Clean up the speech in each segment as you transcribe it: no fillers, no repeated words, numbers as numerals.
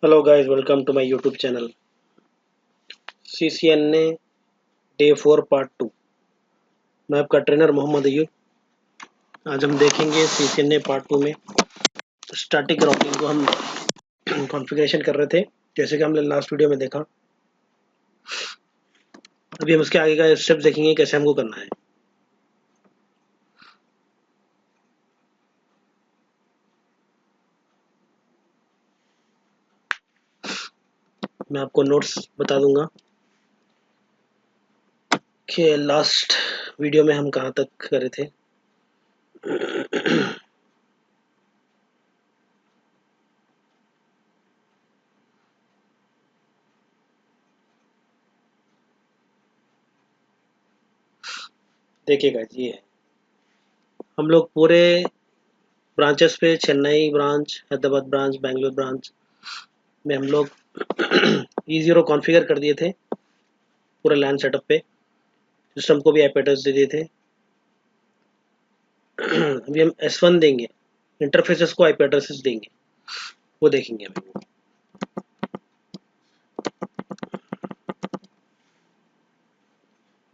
Hello guys, welcome to my YouTube channel CCNA day 4 part 2। मैं आपका trainer Mohammad Ayub. आज हम देखेंगे सीसीएनए पार्ट 2 में स्टैटिक राउटिंग को हम कॉन्फ़िगरेशन कर रहे थे, जैसे कि हमने लास्ट वीडियो में देखा। अभी हम उसके आगे का स्टेप देखेंगे कैसे हमको करना है। मैं आपको नोट्स बता दूंगा कि लास्ट वीडियो में हम कहाँ तक करे थे। देखिएगा, ये है हम लोग पूरे ब्रांचेस पे, Chennai branch, Hyderabad branch, Bangalore branch में हम लोग E0 कॉन्फ़िगर कर दिए थे पूरा लैन सेटअप पे। सिस्टम को भी आईपी एड्रेस दे दिए थे। अभी हम S1 देंगे, इंटरफेसेस को आईपी एड्रेसेस देंगे, वो देखेंगे अभी।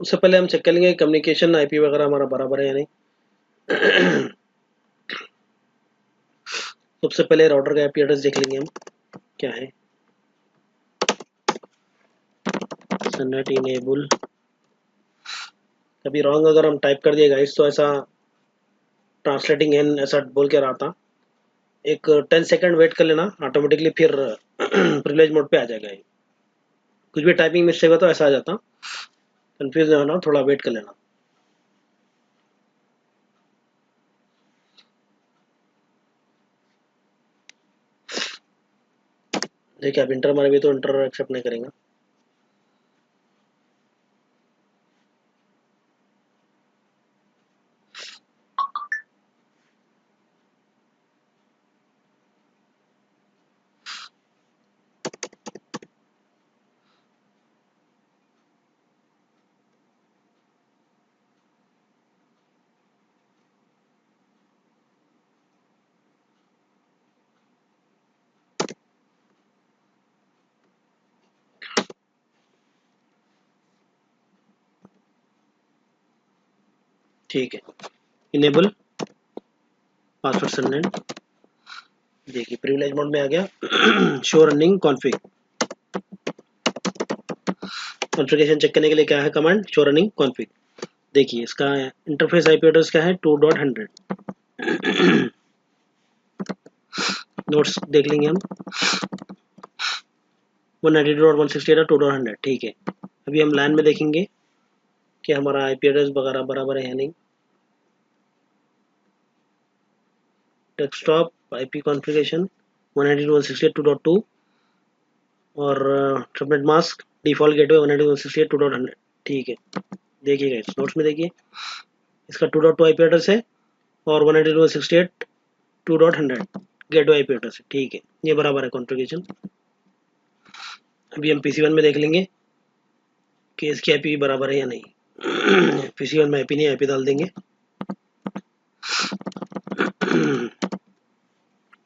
उससे पहले हम चेक कर लेंगे कम्युनिकेशन आईपी वगैरह हमारा बराबर है या नहीं। सबसे पहले राउटर का आईपी एड्रेस देख लेंगे हम क्या है। सबनेट इनेबल, कभी रॉन्ग अगर हम टाइप कर दिए गाइस तो ऐसा ट्रांसलेटिंग एन ऐसा बोल के रहा था। एक 10 सेकंड वेट कर लेना, ऑटोमेटिकली फिर प्रिविलेज मोड पे आ जाएगा। कुछ भी टाइपिंग मिस्टेक हो तो ऐसा आ जाता, कंफ्यूज नहीं होना, थोड़ा वेट कर लेना। देखिए, अब इंटर मारे भी तो इंटर एक्सेप्ट नहीं करेंगे। ठीक है, इनेबल पासवर्ड सबनेट। देखिए प्रिविलेज मोड में आ गया। Show running config. Configuration check करने के लिए क्या है कमांड, शो रनिंग कॉन्फ़िग। देखिए इसका इंटरफेस आईपी एड्रेस क्या है, 2.100। नोट्स देख लेंगे हम। 192.168.2.100। ठीक है, अभी हम लाइन में देखेंगे कि हमारा आईपी एड्रेस वगैरह बराबर है या नहीं। डेस्कटॉप आईपी कॉन्फ़िगरेशन 192.168.2.2 और सबनेट मास्क डिफॉल्ट गेटवे 192.168.2.100। ठीक है, देखिएगा इस नोट्स में देखिए इसका 2.2 आईपी एड्रेस है और 192.168.2.100 गेटवे आईपी एड्रेस है। ठीक है, ये बराबर है कॉन्फ़िगरेशन। अभी हम PC1 में देख लेंगे कि इसकी आईपी बराबर है या नहीं। PC1 में आईपी नहीं, आईपी डाल देंगे।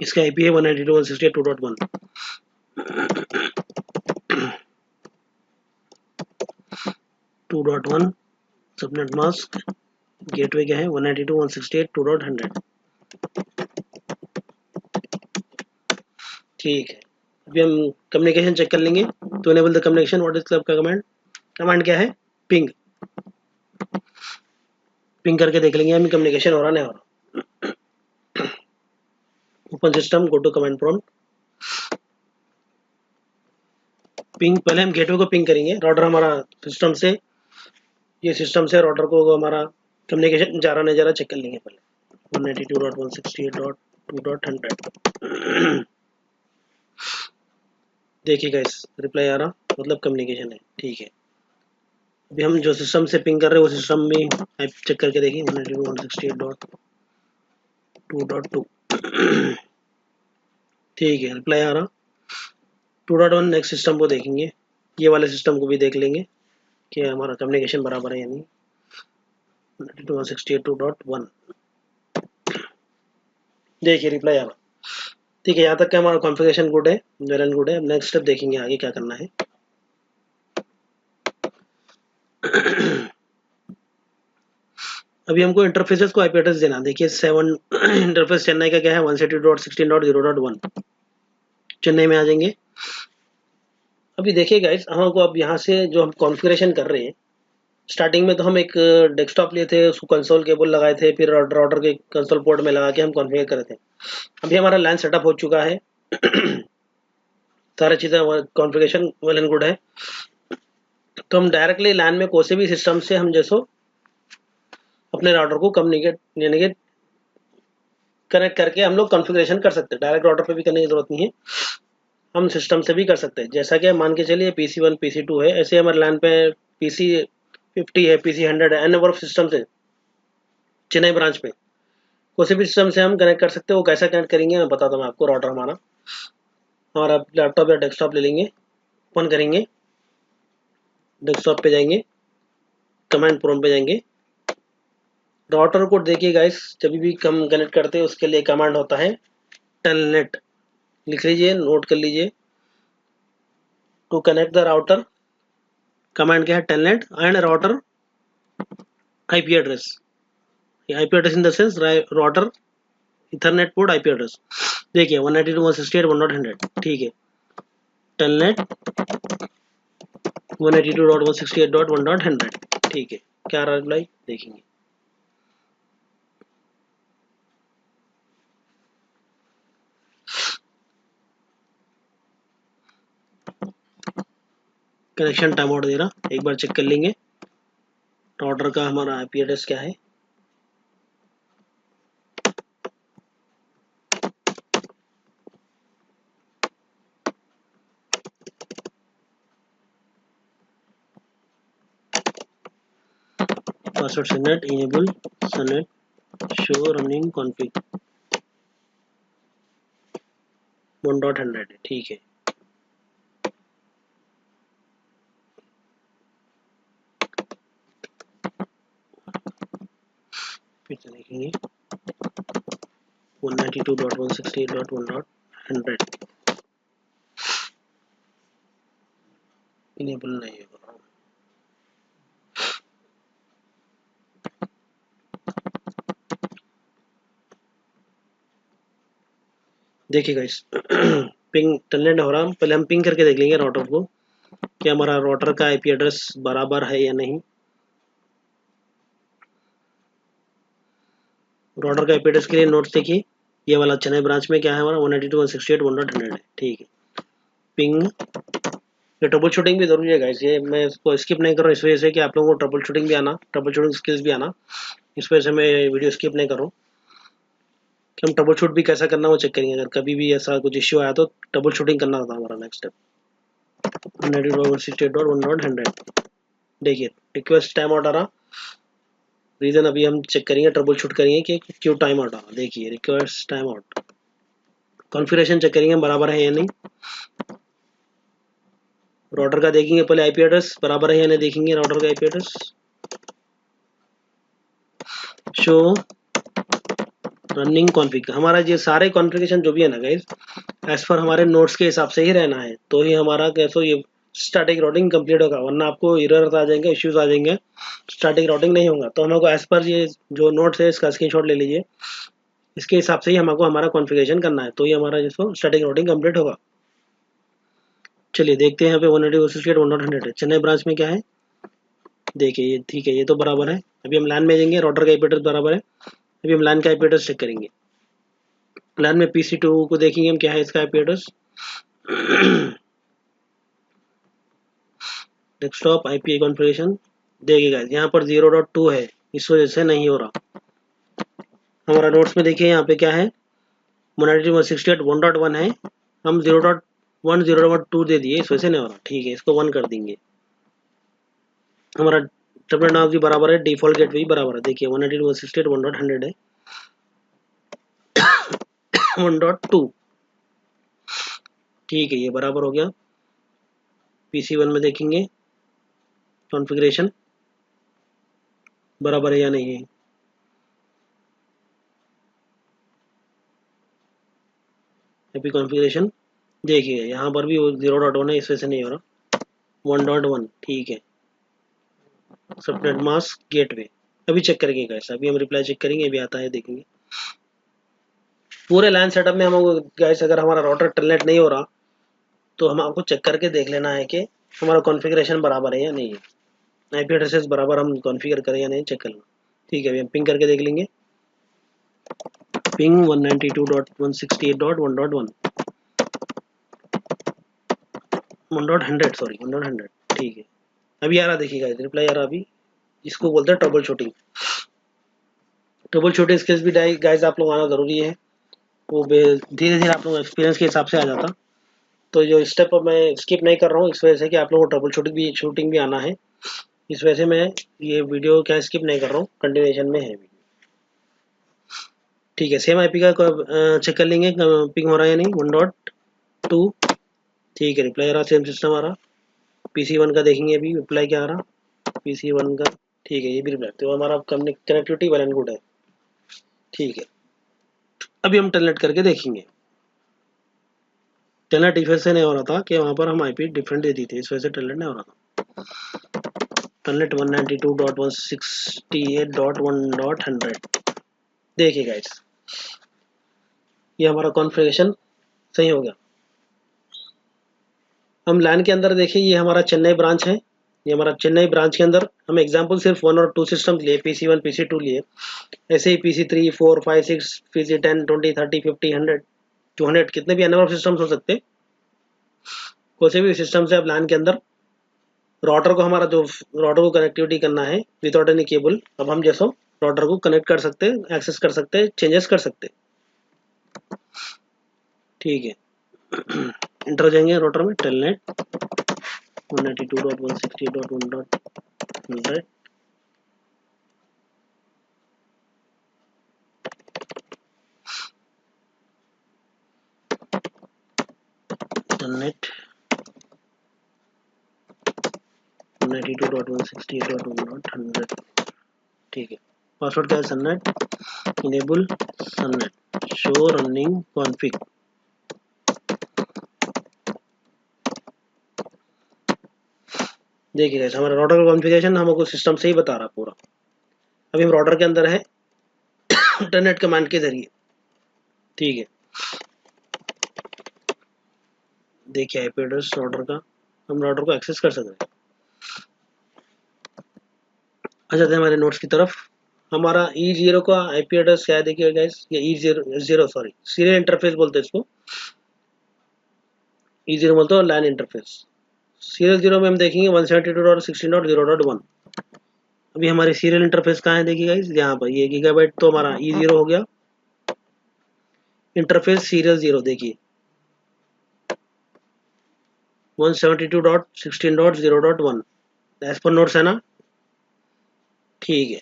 इसका आईपी है 192.168.2.1। 2.1 सबनेट मास्क गेटवे क्या है 192.168.2.100। ठीक है, अभी हम कम्युनिकेशन चेक कर लेंगे। तो enable the communication, what is club का कमांड। कमांड क्या है, पिंग। पिंग करके देख लेंगे हम कम्युनिकेशन हो रहा नहीं हो रहा। Open system, go to command prompt, ping. पहले हम गेटवे को पिंग करेंगे, राउटर हमारा सिस्टम से, ये सिस्टम से राउटर को हमारा कम्युनिकेशन जा रहा नहीं जा रहा चेक कर लेंगे पहले। 192.168.2.100। देखिएगा इस रिप्लाई आ रहा, मतलब कम्युनिकेशन है। ठीक है, अभी हम जो सिस्टम से पिंग कर रहे हैं वो सिस्टम में चेक करके देखिए 192.168.2.2। ठीक है, रिप्लाई आ रहा। 2.1 नेक्स्ट सिस्टम को देखेंगे, ये वाले सिस्टम को भी देख लेंगे कि हमारा कम्युनिकेशन बराबर है या नहीं। 192.168.2.1 देखिए रिप्लाई आ रहा। ठीक है, यहाँ तक का हमारा कॉन्फ़िगरेशन गुड है, वेल एंड गुड है। नेक्स्ट स्टेप देखेंगे आगे क्या करना है। अभी हमको इंटरफेसेस को आईपी एड्रेस देना। देखिए 7 इंटरफेस चेन्नई का क्या है 172.16.0.1 चेन्नई में आ जाएंगे। अभी देखिए गाइस, हमको अब यहाँ से जो हम कॉन्फ़िगरेशन कर रहे हैं, स्टार्टिंग में तो हम एक डेस्कटॉप लिए थे, उसको कंसोल केबल लगाए थे, फिर राउटर के कंसोल पोर्ट में लगा के हम कॉन्फ़िगर करे थे। अभी हमारा लैन सेटअप हो चुका है। सारी चीज़ें कॉन्फ़िगरेशन वेल एंड गुड है। तो हम डायरेक्टली लैन में कोई भी सिस्टम से हम जैसो अपने राउटर को कम्युनिकेट यानी कि कनेक्ट करके हम लोग कॉन्फ़िगरेशन कर सकते हैं। डायरेक्ट राउटर पे भी करने की जरूरत नहीं है, हम सिस्टम से भी कर सकते हैं। जैसा कि मान के चलिए PC1 PC2 है, ऐसे हमारे लैन पे PC50 है, PC100 है, एन नंबर ऑफ सिस्टम है चेन्नई ब्रांच पे। कोई भी सिस्टम से हम कनेक्ट कर सकते हैं। वो कैसा कनेक्ट करेंगे मैं बताता हूँ आपको। राउटर हमारा लैपटॉप या डेस्कटॉप ले लेंगे, ओपन करेंगे, डेस्कटॉप पे जाएंगे, कमांड प्रॉम्प्ट पे जाएंगे। राउटर को देखिए गाइस, जब भी हम कनेक्ट करते हैं उसके लिए कमांड होता है टेलनेट। लिख लीजिए, नोट कर लीजिए। To connect the router, command क्या है telnet and router IP address. IP address in the sense router ethernet port IP address. देखिए 192.168.1.100 ठीक है। टेलनेट 192.168.1.100 ठीक है। क्या रिप्लाई देखेंगे। कनेक्शन टाइम आउट दे रहा, एक बार चेक कर लेंगे राउटर का हमारा आईपी एड्रेस क्या है। पासवर्ड सनेट इनेबल सनेट शो रनिंग कॉन्फिग 1.100 ठीक है। फिर से देखेंगे 192.168.1.100 इनेबल नहीं होगा। देखिए गाइस पिंग टेलनेट हो रहा। पहले हम पिंग करके देख लेंगे राउटर को कि हमारा राउटर का आईपी एड्रेस बराबर है या नहीं। राउटर का आईपी एड्रेस के लिए नोट्स देखिए, ये वाला चेन्नई ब्रांच में क्या है हमारा 192.168.1.100 है ठीक है। पिंग, ये ट्रबल शूटिंग भी जरूरी है गाइस। ये मैं इसको स्किप नहीं कर रहा हूँ इस वजह से कि आप लोगों को ट्रबल शूटिंग भी आना, ट्रबल शूटिंग स्किल्स भी आना। इस वजह से मैं वीडियो स्किप नहीं कर रहा हूँ कि हम ट्रबल शूट भी कैसा करना वो चेक करेंगे। अगर कभी भी ऐसा कुछ इश्यू आया तो ट्रबल शूटिंग करना था हमारा नेक्स्ट स्टेप। 192.168.1.100 देखिए रिक्वेस्ट टाइम आउट आ रहा। रीजन अभी हम चेक करेंगे, ट्रबल शूट करेंगे कि क्यों टाइम आउट आ रहा। देखिए request time out, configuration check करेंगे बराबर है या नहीं। राउटर का देखेंगे पहले आईपी एड्रेस बराबर है या नहीं, देखेंगे राउटर का IP address. Show running config, हमारा ये सारे कॉन्फ़िगरेशन जो भी है ना गाइस, एज पर हमारे नोट्स के हिसाब से ही रहना है, तो ही हमारा कैसो ये स्टैटिक राउटिंग कंप्लीट होगा। वरना आपको एरर आ जाएंगे, इश्यूज आ जाएंगे, स्टैटिक राउटिंग नहीं होगा। तो हमको एज पर ये जो नोट्स है इसका स्क्रीनशॉट ले लीजिए, इसके हिसाब से ही हमको हमारा कॉन्फ़िगरेशन करना है, तो ही हमारा जिसको स्टैटिक राउटिंग कंप्लीट होगा। चलिए देखते हैं यहाँ पे 192.168.1.100 है। चेन्नई ब्रांच में क्या है देखिए, ये ठीक है, ये तो बराबर है। अभी हम लैन में जाएंगे, राउटर का आईपी एड्रेस बराबर है। अभी हम लैन का आईपी एड्रेस चेक करेंगे। लैन में PC2 को देखेंगे हम क्या है इसका IP address. Desktop IP configuration देखिएगा यहाँ पर 0.2 है, इस वजह से नहीं हो रहा। हमारा नोट्स में देखिए यहाँ पे क्या है 192.168.1.1 है, हम 0.1 0.2 दे दिए, इस वजह से नहीं हो रहा। ठीक है, इसको 1 कर देंगे। हमारा टेबलेट नाम भी बराबर है, डिफॉल्ट गेट भी बराबर है। देखिए 192.168.1.100 है 1.2 ठीक है, ये बराबर हो गया। PC1 में देखेंगे कॉन्फ़िगरेशन बराबर है या नहीं है। आईपी कॉन्फ़िगरेशन देखिए यहाँ पर भी वो 0.1 है, इस वजह से नहीं हो रहा। 1.1 ठीक है। सबनेट मास्क गेटवे अभी चेक करेंगे गाइस, अभी हम रिप्लाई चेक करेंगे, अभी आता है देखेंगे। पूरे लैन सेटअप में हम गाइस अगर हमारा राउटर टेलनेट नहीं हो रहा तो हम आपको चेक करके देख लेना है कि हमारा कॉन्फ़िगरेशन बराबर है या नहीं है, आईपी एड्रेसेस बराबर हम कॉन्फ़िगर करें या नहीं चेक करना। ठीक है, अभी हम पिंग करके देख लेंगे। पिंग 192.168.1.1 1.100 सॉरी 1.100 ठीक है। अभी आ रहा देखिएगा रिप्लाई आ रहा अभी। इसको बोलते हैं trouble shooting. Trouble shooting skills भी गाइस आप लोग आना ज़रूरी है, वो धीरे धीरे आप लोग एक्सपीरियंस के हिसाब से आ जाता। तो जो स्टेप मैं स्किप नहीं कर रहा हूँ इस वजह से कि आप लोगों को ट्रबल शूटिंग भी आना है, इस वजह से मैं ये वीडियो क्या स्किप नहीं कर रहा हूँ, कंटिन्यूएशन में है वीडियो। ठीक है, सेम आईपी का चेक कर लेंगे पिंग हो रहा है या नहीं। 1.2 ठीक है, रिप्लाई आ रहा, सेम सिस्टम आ रहा। PC1 का देखेंगे अभी रिप्लाई क्या आ रहा। PC1 का ठीक है, ये भी रिप्लाई, तो हमारा कनेक्टिविटी वेल एंड गुड है। ठीक है, अभी हम टेलनेट करके देखेंगे। टेलनेट इस वजह से नहीं हो रहा था कि वहाँ पर हम आईपी डिफरेंट दे दी थी, इस वजह से टेलनेट नहीं हो रहा था। टेलनेट 192.168.1.100 देखिए गाइस, ये हमारा कॉन्फ़िगरेशन सही हो गया। हम लैन के अंदर देखिए, ये हमारा चेन्नई ब्रांच है। ये हमारा चेन्नई ब्रांच के अंदर हम एग्जांपल सिर्फ 1 और 2 सिस्टम लिए, PC1 PC2 लिए। ऐसे ही PC3 4 5 6 PC10 20 30 50 100 200 कितने भी नंबर ऑफ सिस्टम्स हो सकते हैं। कोई भी सिस्टम से अब लैन के अंदर राउटर को हमारा जो राउटर को कनेक्टिविटी करना है विदाउट एनी केबल, अब हम जैसा राउटर को कनेक्ट कर सकते हैं, एक्सेस कर सकते हैं, चेंजेस कर सकते हैं। ठीक है, इंटर जाएंगे राउटर में टेलनेट 192.168.1.100 टेलनेट 192.168.1.100 ठीक है। पासवर्ड क्या है, सननेट इनेबल सननेट शो रनिंग कॉन्फिग। देखिए हमारा राउटर का कॉन्फ़िगरेशन हमको सिस्टम से ही बता रहा पूरा। अभी हम राउटर के अंदर है इंटरनेट कमांड के जरिए। ठीक है, देखिए आईपी एड्रेस राउटर का, हम राउटर को एक्सेस कर सकते हैं। अच्छा थे हमारे नोट्स की तरफ, हमारा E0 का आईपी एड्रेस क्या है देखिए गाइस, ये E0 सॉरी सीरियल इंटरफेस बोलते हैं इसको। E0 बोलते हैं लैन इंटरफेस। सीरियल 0 में हम देखेंगे 172.16.0.1। अभी हमारे सीरियल इंटरफेस कहाँ है देखिए गाइस, यहाँ पर ये गीगाबाइट तो हमारा E0 हो गया। इंटरफेस सीरियल 0 देखिए 172.16.0.1 एज पर नोट्स है ना। ठीक है,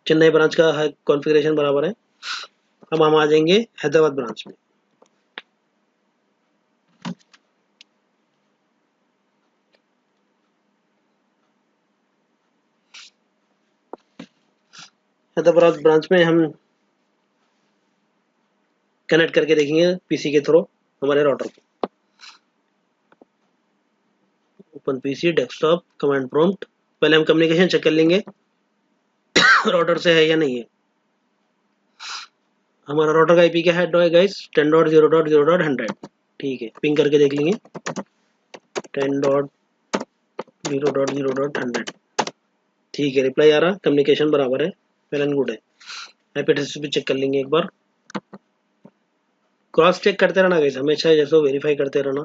चेन्नई ब्रांच का कॉन्फ़िगरेशन बराबर है। अब हम आ जाएंगे हैदराबाद ब्रांच में। हैदराबाद ब्रांच में हम कनेक्ट करके देखेंगे पीसी के थ्रू हमारे राउटर को। Open PC desktop command prompt, पहले हम कम्युनिकेशन चेक कर लेंगे राउटर से है या नहीं है। हमारा राउटर का आईपी क्या है गाइस 10.0.0.100 ठीक है, पिंग करके देख लेंगे 10.0.0.100 ठीक है, रिप्लाई आ रहा, कम्युनिकेशन बराबर है, वेल एंड गुड है। आईपी एड्रेस भी चेक कर लेंगे एक बार, क्रॉस चेक करते रहना गाइस, हमेशा जैसे वेरीफाई करते रहना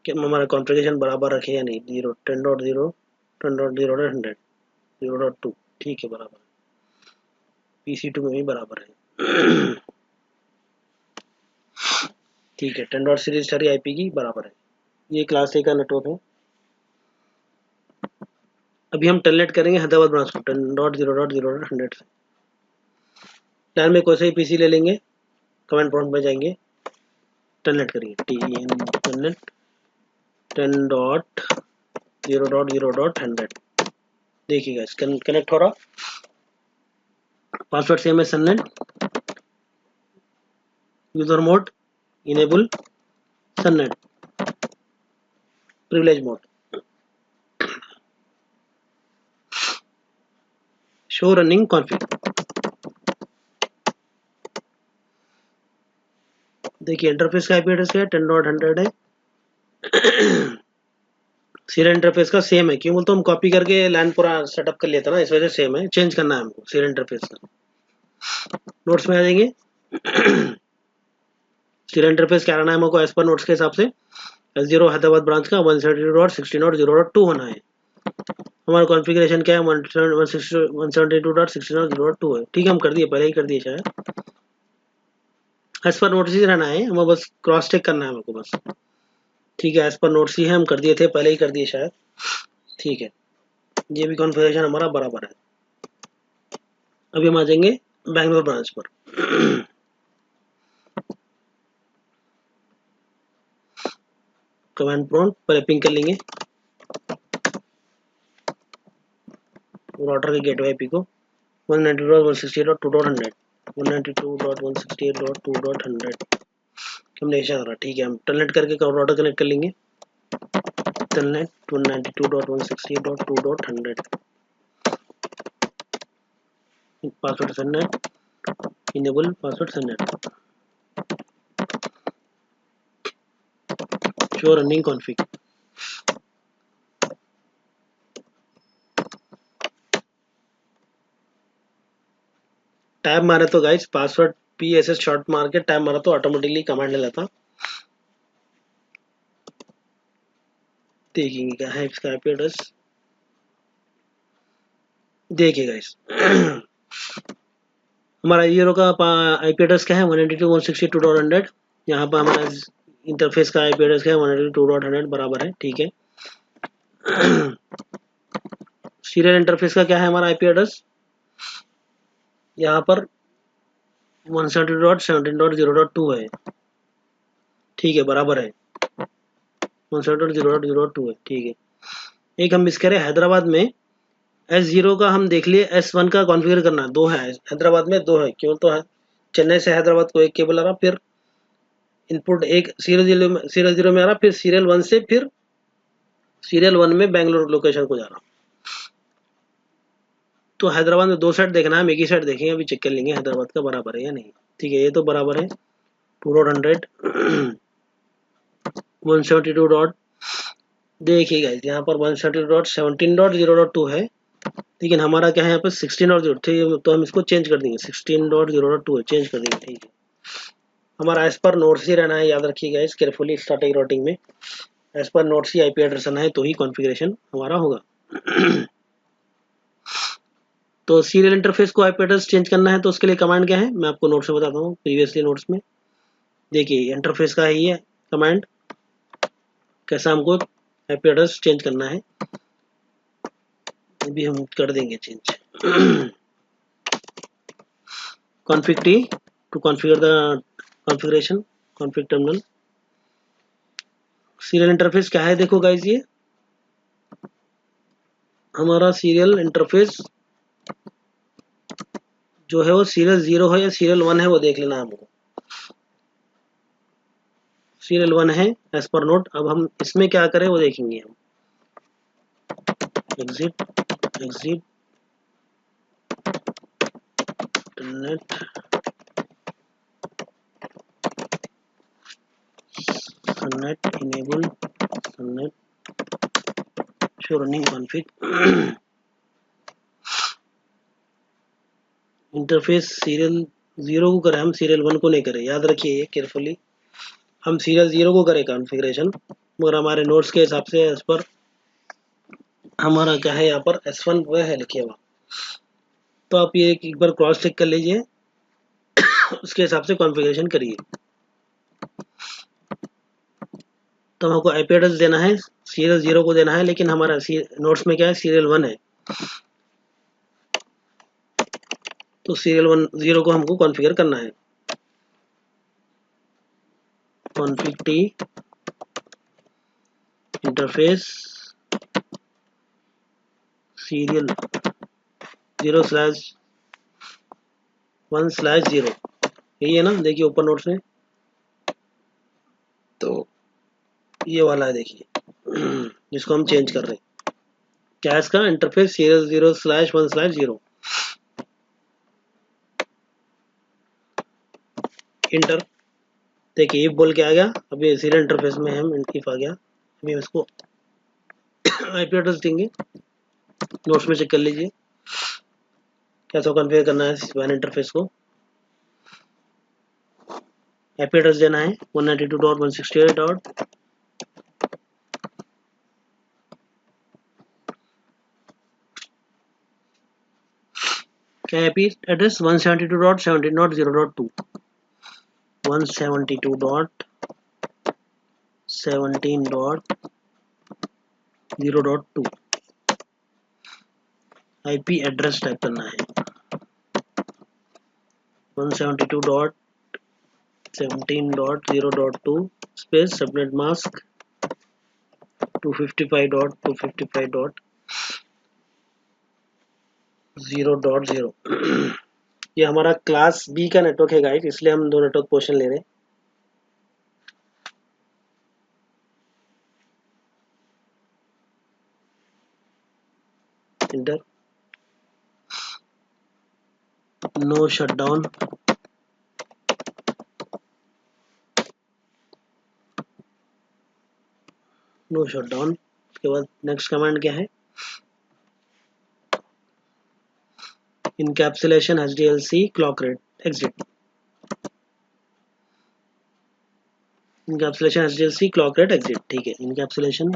कि हमारा कॉन्फ़िगरेशन बराबर रखे या नहीं। 10.0 0.2 ठीक है, बराबर PC2 में भी बराबर है ठीक है, 10 डॉट सीरीज सारी आईपी की बराबर है। ये क्लास ए का नेटवर्क है। अभी हम टेलनेट करेंगे हैदराबाद ब्रांच को 10.0.0.100 से। लाइन में कोई सा ही पीसी ले लेंगे, कमेंट प्रॉम्प्ट में जाएंगे, टेलनेट करेंगे टेलनेट 10.0.0.100 देखिएगा कनेक्ट हो रहा। पासवर्ड सेम है सननेट user mode enable subnet privilege mode show running config. देखिए इंटरफेस का आईपी एड्रेस क्या है 10.100 है। सीरियल इंटरफेस का सेम है, क्यों बोलते हम कॉपी करके लैन पूरा सेटअप कर लेते ना, इस वजह से सेम है, चेंज करना है हमको सीरियल इंटरफेस का। नोट्स में आ जाएंगे। सीरियल इंटरफेस क्या रहना है हमको एज पर नोट्स के हिसाब से S0 हैदराबाद ब्रांच का 172.16.0.2 होना है। हमारा कॉन्फ़िगरेशन क्या है 172.16.0.2 है। ठीक है, हम कर दिए, पहले ही कर दिए शायद। एज पर नोट्स ही रहना है, हमें बस क्रॉस चेक करना है हमको बस। ठीक है, एज पर नोट्स ही है, हम कर दिए थे, पहले ही कर दिए शायद। ठीक है, ये भी कॉन्फ़िगरेशन हमारा बराबर है। अभी हम आ जाएंगे बैंगलोर ब्रांच पर। कमांड प्रॉम्प्ट पर पिंग कर लेंगे राउटर के गेटवे आईपी को 192.168.2.100 192.168.2.100 कम्युनिकेशन आ रहा। ठीक है, हम टेलनेट करके राउटर कनेक्ट कर लेंगे। Telnet 192.168.2.100 password subnet enable password subnet show running config. Tab मारे तो गाइस पासवर्ड PSS शॉर्ट मार के टैब मारा तो ऑटोमेटिकली कमांड ले लेता। देखेंगे क्या है इसका आईपी एड्रेस। देखिए गाइस हमारा यूरो का आईपी एड्रेस क्या है 192.168.2.100। यहाँ पर हमारा इंटरफेस का आईपी एड्रेस क्या है 192.100 बराबर है। ठीक है, सीरियल इंटरफेस का क्या है हमारा आईपी एड्रेस, यहाँ पर 172.17.0.2 है। ठीक है, बराबर है 172.0.0.2 है। ठीक है, एक हम मिस करें हैदराबाद में S0 का हम देख लिए, S1 का कॉन्फ़िगर करना है, दो है हैदराबाद में, दो है क्यों तो है चेन्नई से हैदराबाद को एक केबल आ रहा, फिर इनपुट एक सीरियल जीरो में आ रहा, फिर सीरियल 1 से फिर सीरियल 1 में बैंगलोर लोकेशन को जा रहा। तो हैदराबाद में दो सेट देखना है, हम एक ही सेट देखेंगे, अभी चेक कर लेंगे हैदराबाद का बराबर है या नहीं। ठीक है, ये तो बराबर है 2.100 172 डॉट। देखिए गाइस यहाँ पर 172.17.0.2 है, लेकिन हमारा क्या है यहाँ पर 16.0, तो हम इसको चेंज कर देंगे 16.0.2 है, चेंज कर देंगे। ठीक है, हमारा एज पर नोट्स ही रहना है, याद रखिएगा इस केयरफुली स्टैटिक राउटिंग में एज पर नोट्स ही आईपी एड्रेस रहना है, तो ही कॉन्फ़िगरेशन हमारा होगा। तो सीरियल इंटरफेस को आईपी एड्रेस चेंज करना है तो उसके लिए कमांड क्या है मैं आपको नोट्स में बताता हूँ, प्रीवियसली नोट्स में। देखिए इंटरफेस का ही है कमांड, कैसा हमको आईपी एड्रेस चेंज करना है, अभी हम कर देंगे change. config t to configure the configuration config terminal। Serial interface क्या है देखो गाइस, ये हमारा सीरियल इंटरफेस जो है वो सीरियल 0 है या सीरियल 1 है वो देख लेना हमको। सीरियल 1 है एज पर नोट। अब हम इसमें क्या करें वो देखेंगे हम। Exit exit net subnet enable subnet show running config. Interface serial 0 को करें हम, सीरियल 1 को नहीं करें, याद रखिए ये केयरफुली। हम सीरियल 0 को करें कॉन्फ़िगरेशन, मगर हमारे नोट्स के हिसाब से एज पर हमारा क्या है यहाँ पर S1 वो है लिखे हुआ। तो आप ये एक बार क्रॉस चेक कर लीजिए, उसके हिसाब से कॉन्फ़िगरेशन करिए। तो हमको आईपी एड्रेस देना है सीरियल 0 को देना है, लेकिन हमारा नोट्स में क्या है सीरियल 1 है, तो सीरियल 1 0 को हमको कॉन्फ़िगर करना है। कॉन्फ़िग टी इंटरफेस सीरियल 0/1/0 यही है ना, देखिए ऊपर नोट्स में तो ये वाला है देखिए, जिसको हम चेंज कर रहे हैं। क्या है इसका इंटरफेस? 0/1/0। इंटर, देखिए इफ बोल के आ गया। अभी सीरियल इंटरफेस में हम इफ आ गया। अभी इसको आईपी एड्रेस देंगे, नोट्स में चेक कर लीजिए कैसा कॉन्फ़िगर करना है वैन इंटरफेस को। आईपी एड्रेस देना है 192.168. क्या IP address 172.17.0.2 172.17.0.2 IP address type करना है 172.17.0.2 स्पेस सबनेट मास्क 255.255.0.0। ये हमारा क्लास बी का नेटवर्क है गाइस, इसलिए हम दो नेटवर्क पोर्शन ले रहे हैं। Enter, no shutdown, no shutdown. उसके बाद नेक्स्ट कमांड क्या है? Encapsulation HDLC clock rate exit, encapsulation HDLC clock rate exit. ठीक है, इनकैप्सुलेशन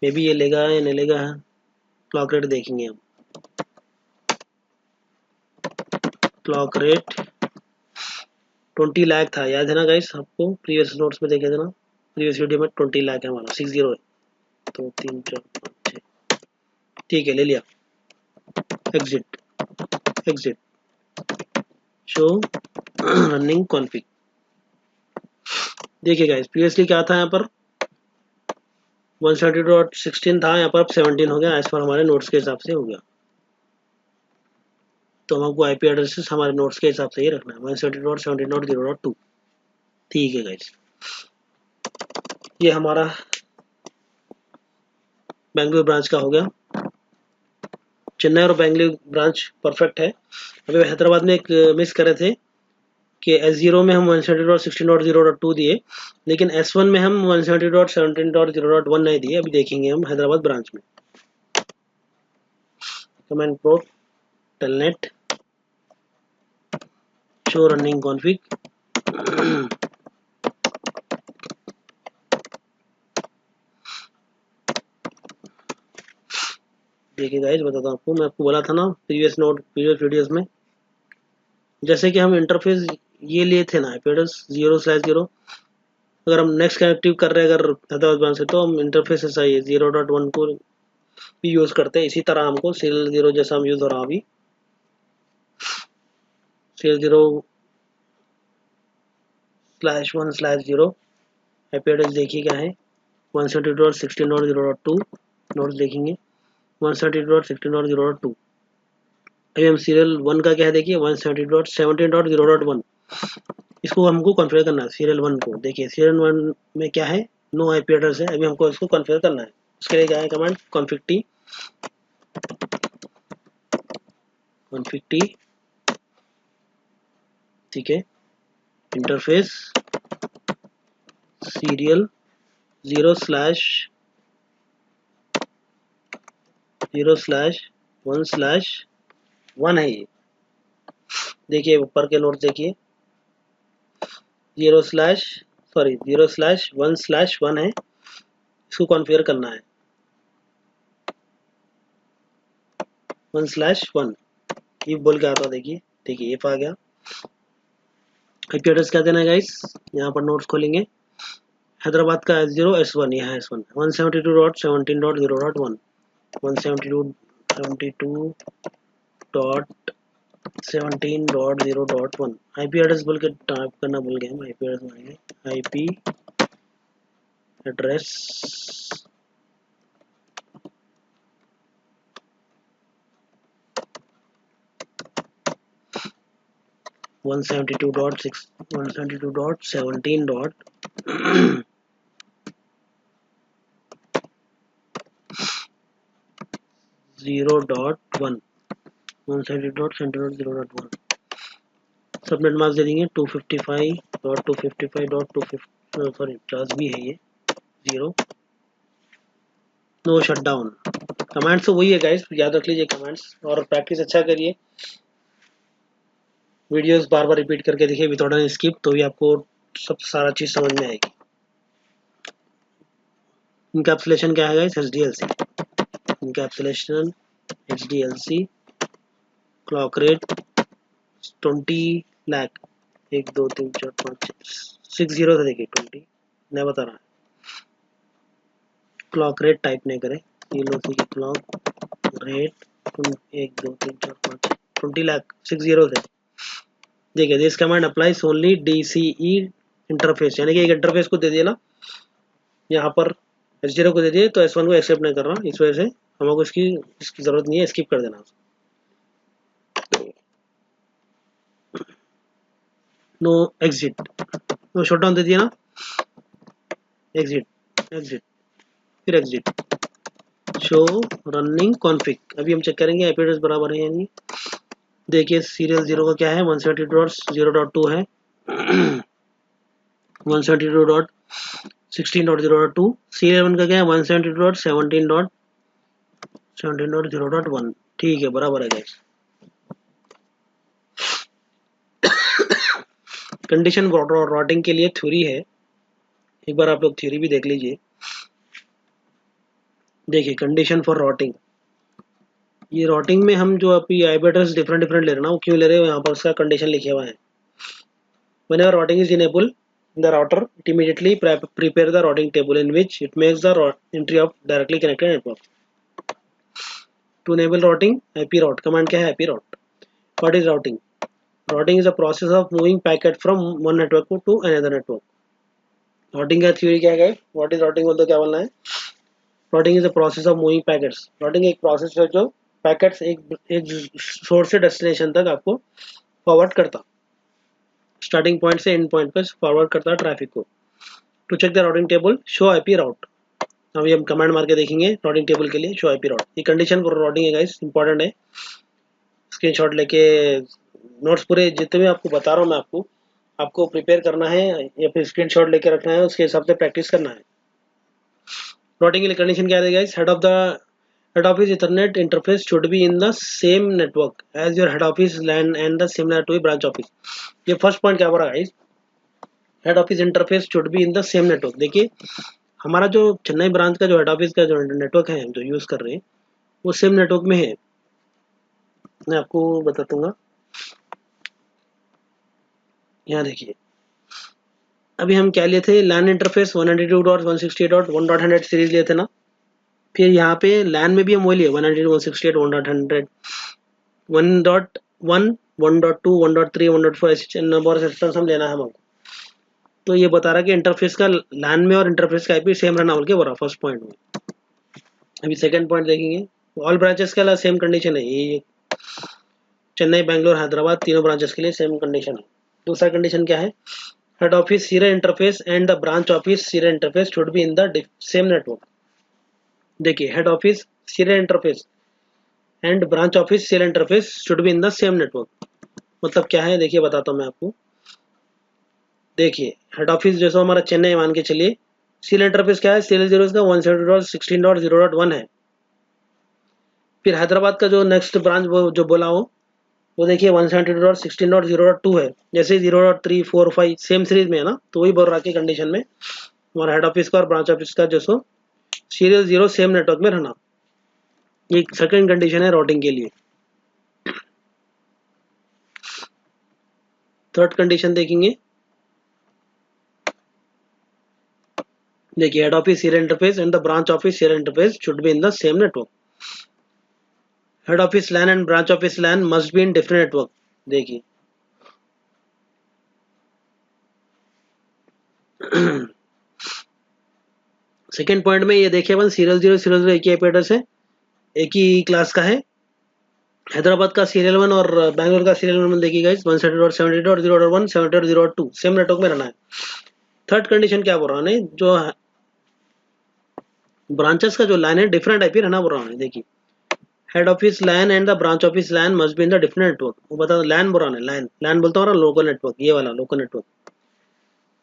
मे भी ये लेगा या नहीं लेगा, क्लॉक रेट देखेंगे हम। क्लॉक रेट 20 लाख था, याद है ना गाइस आपको? प्रीवियस नोट्स में देखे थे ना, प्रीवियस वीडियो में 20 लाख है हमारा, 60 है। तो 3 4 5 6, ठीक है ले लिया। Exit, exit, show running config. देखिए गाइस प्रीवियसली क्या था यहाँ पर 170.16 था, यहाँ पर अब 17 हो गया, एज पर हमारे नोट्स के हिसाब से हो गया। तो हमको आईपी एड्रेसेस हमारे नोट्स के हिसाब से ही रखना है 170.17.0.2। ठीक है गाइस, ये हमारा बेंगलुरु ब्रांच का हो गया। चेन्नई और बेंगलुरु ब्रांच परफेक्ट है। अभी हैदराबाद में एक मिस करे थे कि S0 में हम 170.16.0.2 दिए, लेकिन S1 में हम 170.17.0.1 नहीं दिए। अभी देखेंगे हम हैदराबाद ब्रांच में। कमांड प्रोट टेलनेट शो रनिंग कॉन्फिग। देखिए गाइस बताता हूँ आपको, मैं आपको बोला था ना प्रीवियस वीडियोस में, जैसे कि हम इंटरफेस ये लिए थे ना एड्रेस 0/0। अगर हम नेक्स्ट कनेक्टिव कर रहे हैं अगर हैदराबाद ब्रांच से, तो हम इंटरफेस ऐसा ही 0.1 को भी यूज करते हैं। इसी तरह हमको सीरियल 0 जैसा हम यूज हो रहा अभी, सीरियल 0/1/0 आईपी एड्रेस देखिए क्या है 170.16.0.2 नोट्स देखेंगे 170.16.0.2। अभी हम सीरियल 1 का क्या है देखिए 170.17.0.1। इसको हमको कॉन्फ़िगर करना है सीरियल 1 को। देखिए सीरियल 1 में क्या है, नो आईपी एड्रेस है। अभी हमको इसको कॉन्फ़िगर करना है। उसके लिए क्या है command config t, config t, ठीक है। इंटरफेस सीरियल 0/1/1 है ये। देखिए ऊपर के नोट देखिए 0/1/1 है। इसको कॉन्फ़िगर करना है 1/1 ये बोल के आता देखिए। देखिए इफ आ गया। आईपी एड्रेस क्या देना है गाइस, यहाँ पर नोट्स खोलेंगे। हैदराबाद का S0 S1, यहाँ S1 172.17.0.1 172.17.0.1 आईपी एड्रेस बोल के टाइप करना भूल गए हम। आईपी एड्रेस मांगे आईपी एड्रेस 172.17.0.2 0.1 170.170.0.1 सबनेट मास्क दे देंगे 255.255.250 सॉरी प्लस भी है ये 0 नो शटडाउन। कमांड्स तो वही है गाइस, याद रख लीजिए कमांड्स और प्रैक्टिस अच्छा करिए, वीडियोस बार बार रिपीट करके देखिए विदाउट एनी स्किप, तो भी आपको सब सारा चीज समझ में आएगी। इनकैप्सुलेशन क्या है guys? HDLC encapsulation HDLC clock rate 20 lakh 1 2 3 4 5 6 zero से देखिए 20 नहीं बता रहा है। क्लॉक रेट टाइप नहीं करें, ये लो देखिए क्लॉक रेट 1 2 3 4 5 20 लाख 6 जीरो से देखिए। This command applies only DCE interface, यानी कि एक इंटरफेस को दे दिया ना यहाँ पर H0 को दे दिए, तो S1 को एक्सेप्ट नहीं कर रहा, इस वजह से हमको इसकी जरूरत नहीं है, स्किप कर देना। नो एग्जिट, नो शटडाउन दे दिया ना, एग्जिट एग्जिट फिर एग्जिट, शो रनिंग कॉन्फिग। अभी हम चेक करेंगे आईपी एड्रेस बराबर है या नहीं। देखिए सीरियल 0 का क्या है 172.0.2 है 172.16.0.2। सीरियल 1 का क्या है 172.17.17.0.1। ठीक है बराबर है गाइस। कंडीशन रॉटिंग के लिए थ्योरी है, एक बार आप लोग थ्योरी भी देख लीजिए। देखिए कंडीशन फॉर रॉटिंग, ये रॉटिंग में हम जो अभी आईपी एड्रेस डिफरेंट डिफरेंट ले रहे हैं ना, वो क्यों ले रहे हैं, यहाँ पर उसका कंडीशन लिखे हुआ है। Whenever routing is enabled in the router, it immediately prepare the routing table in which it makes the entry of directly connected network. To enable routing, IP route command क्या है? IP route. What is routing? Routing is a process of moving packet from one network to another network. Routing का theory क्या है? What is routing बोलते क्या बोलना है? Routing is a process of moving packets. Routing एक process है जो पैकेट्स एक सोर्स से डेस्टिनेशन तक आपको फॉरवर्ड करता, स्टार्टिंग पॉइंट से एंड पॉइंट पर फॉरवर्ड करता है ट्रैफिक को। To check the routing table show IP route, अभी हम कमांड मार के देखेंगे राउटिंग टेबल के लिए शो आईपी राउट। ये कंडीशन फॉर राउटिंग है गाइस, इंपॉर्टेंट है, स्क्रीनशॉट लेके नोट्स पूरे जितने भी आपको बता रहा हूँ मैं आपको प्रिपेयर करना है या फिर स्क्रीनशॉट लेके रखना है, उसके हिसाब से प्रैक्टिस करना है। राउटिंग के लिए कंडीशन क्या है guys? Head office ethernet interface should be in the same network as your head office LAN and the similar to branch office. ये फर्स्ट पॉइंट क्या बोला guys? Head office interface should be in the same network. देखिए हमारा जो Chennai branch का जो head office का जो नेटवर्क है जो यूज कर रहे हैं वो सेम नेटवर्क में है, मैं आपको बता दूंगा। यहाँ देखिए अभी हम क्या लिए थे, लैन इंटरफेस 192.168.1.100 सीरीज लिए थे ना, फिर यहाँ पे लैन में भी हम वही लिए 192.168.1.100 1.1 1.2 1.3 1.4 ऐसे नंबर सिस्टम्स हम लेना है हमको। तो ये बता रहा कि इंटरफेस का लैन में और इंटरफेस का आईपी सेम रहना बोल के बोला फर्स्ट पॉइंट में। अभी सेकंड पॉइंट देखेंगे, ऑल ब्रांचेस का सेम कंडीशन है, ये चेन्नई बैंगलोर हैदराबाद तीनों ब्रांचेस के लिए सेम कंडीशन है। दूसरा कंडीशन क्या है? Head office serial interface and the branch office serial interface should be in the same network. देखिए head office serial interface and branch office serial interface should be in the same network. मतलब क्या है देखिए बताता हूँ मैं आपको। देखिए हेड ऑफिस जैसा हमारा चेन्नई मान के चलिए, सीरियल इंटरफेस क्या है? सीरियल 0 का 170.16.0.1 है। फिर हैदराबाद का जो नेक्स्ट ब्रांच जो बोला वो देखिए 172.16.0.2 है, जैसे 0.3 4 5 सेम सीरीज में है ना, तो वही बोल रहा की कंडीशन में हमारा हेड ऑफिस का और ब्रांच ऑफिस का जो सीरियल 0 सेम नेटवर्क में रहना, ये सेकंड कंडीशन है राउटिंग के लिए। थर्ड कंडीशन देखेंगे, देखिए head office serial interface and the branch office serial interface should be in the same network. Head office LAN and branch office LAN must be in different network. देखिए second point में ये देखिए अपन serial 0 serial 0 एक ही IP address है, एक ही class का है। हैदराबाद का सीरियल 1 और बैंगलोर का सीरियल 1 देखिए गाइस 170.70.0.1 70.0.2 सेम नेटवर्क में रहना है। थर्ड कंडीशन क्या बोल रहा है, जो ब्रांचेस का जो लाइन है डिफरेंट आईपी रहना बोल रहा है। देखिए head office LAN and the branch office LAN must be in the different network. वो बता लैन बोल रहा है, लैन लैन बोलता हूँ लोकल नेटवर्क, ये वाला लोकल नेटवर्क।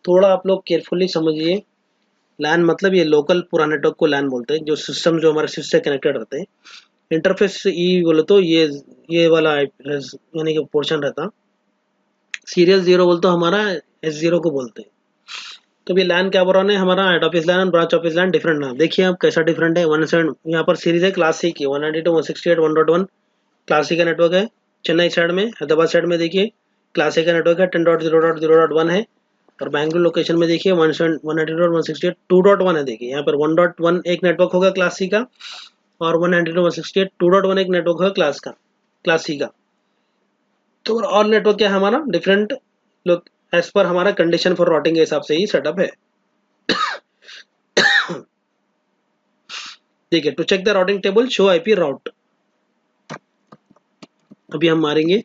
थोड़ा आप लोग केयरफुली समझिए, लैन मतलब ये लोकल पूरा नेटवर्क को लैन बोलते हैं, जो सिस्टम जो हमारे सिस्टम से कनेक्टेड रहते हैं। इंटरफेस ई बोले तो ये वाला यानी कि पोर्शन रहता। सीरियल जीरो बोलते तो हमारा S0 को बोलते हैं। तो ये लैन क्या बोल रहा है, हमारा हेड ऑफिस लैन और ब्रांच ऑफिस लैन डिफरेंट ना। देखिए आप कैसा डिफरेंट है। 17 यहाँ पर सीरीज है क्लासिक की 192.168.1.1 क्लासिक का नेटवर्क है। चेन्नई साइड में, हैदराबाद साइड में देखिए क्लासिक का नेटवर्क है 10.0.0.1 है। और बैंगलोर लोकेशन में देखिए 192.168 2.1 है। देखिए यहाँ पर 1.1 एक नेटवर्क होगा क्लासिक का, और 192.168 2.1 एक नेटवर्क होगा क्लासिक का। तो और नेटवर्क क्या है हमारा डिफरेंट लोग एज पर हमारा कंडीशन फॉर राउटिंग के हिसाब से ही सेटअप है। देखिए to check the routing table show IP route. अभी हम मारेंगे,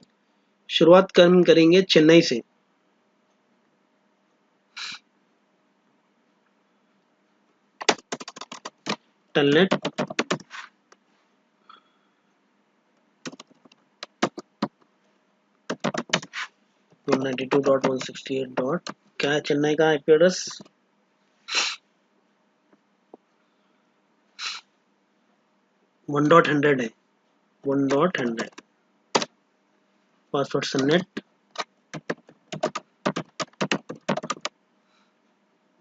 शुरुआत करेंगे चेन्नई से। टेलनेट 192.168. क्या है चेन्नई का आईपी एड्रेस? 1.100 है, 1.100। Password subnet.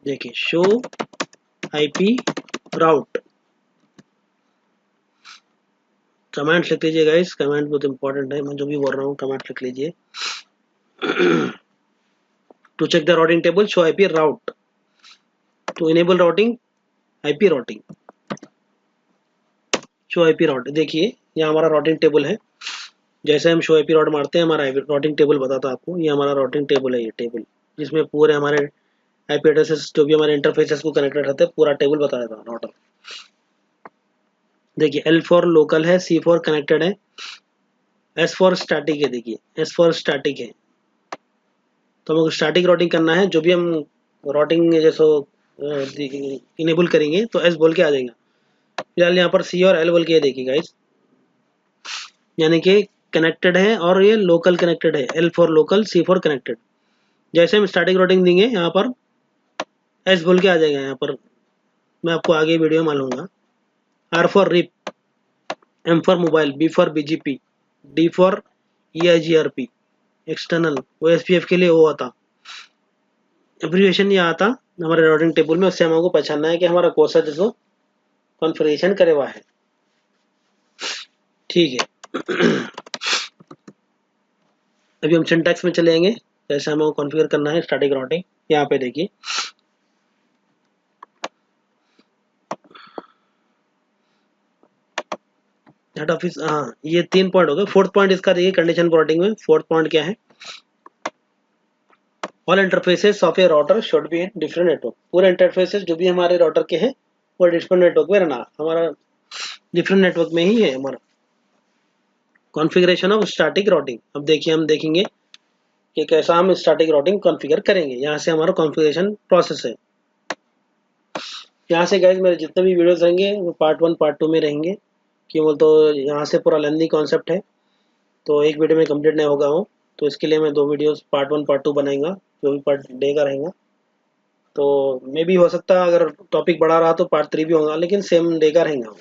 देखिए शो आईपी राउट। कमेंट लिख लीजिए गाइस, कमेंट बहुत इंपॉर्टेंट है, मैं जो भी बोल रहा हूँ कमेंट लिख लीजिए। To check the routing table show IP route, to enable routing IP routing, show IP route. देखिए यहाँ हमारा राउटिंग टेबल है। जैसे हम शो आईपी राउट मारते हैं हमारा राउटिंग टेबल बताता आपको। ये हमारा राउटिंग टेबल है, ये टेबल जिसमें पूरे हमारे आईपी एड्रेसेस जो भी हमारे इंटरफेसेस को कनेक्टेड रहते हैं पूरा टेबल बताया था राउटर। देखिए L फॉर लोकल है, C फॉर कनेक्टेड है, S फॉर स्टैटिक है। देखिए S फॉर स्टैटिक है। तो हमको स्टैटिक राउटिंग करना है, जो भी हम राउटिंग जैसे इनेबल करेंगे तो S बोल के आ जाएगा। फिलहाल यहाँ पर C और L बोल के देखिए गाइस, यानी कि कनेक्टेड है और ये लोकल कनेक्टेड है। L for local, C for connected. जैसे हम स्टैटिक राउटिंग देंगे यहाँ पर S बोल के आ जाएगा। यहाँ पर मैं आपको आगे वीडियो में मालूंगा। R for RIP, M for mobile, B for BGP, D for EIGRP external. OSPF के लिए वो आता एब्रिविएशन, ये आता हमारे राउटिंग टेबल में। उससे हमको पहचानना है कि हमारा कौन सा जो कॉन्फ़िगरेशन करे हुआ है। ठीक है। अभी हम सिंटैक्स में चले जाएंगे, कैसे हमको कॉन्फ़िगर करना है स्टैटिक राउटिंग। यहाँ पे देखिए हेड ऑफिस, हाँ ये 3 पॉइंट हो गए। फोर्थ पॉइंट इसका देखिए कंडीशन फॉर राउटिंग में फोर्थ पॉइंट क्या है, all interfaces of A router should be in different network. पूरे इंटरफेसेस जो भी हमारे राउटर के हैं वो डिफरेंट नेटवर्क में रहना। हमारा डिफरेंट नेटवर्क में ही है हमारा कॉन्फ़िगरेशन ऑफ स्टैटिक राउटिंग। अब देखिए हम देखेंगे कि कैसा हम स्टैटिक राउटिंग कॉन्फ़िगर करेंगे। यहाँ से हमारा कॉन्फ़िगरेशन प्रोसेस है। यहाँ से गाइज मेरे जितने भी वीडियोस रहेंगे वो पार्ट 1 पार्ट 2 में रहेंगे, क्यों तो यहाँ से पूरा लेंथी कॉन्सेप्ट है, तो एक वीडियो में कंप्लीट नहीं होगा वो। तो इसके लिए मैं 2 वीडियोस पार्ट 1 पार्ट 2 बनाएंगा, जो भी पार्ट डे का रहेगा। तो मे भी हो सकता है अगर टॉपिक बढ़ा रहा तो पार्ट 3 भी होगा, लेकिन सेम डे का रहेगा।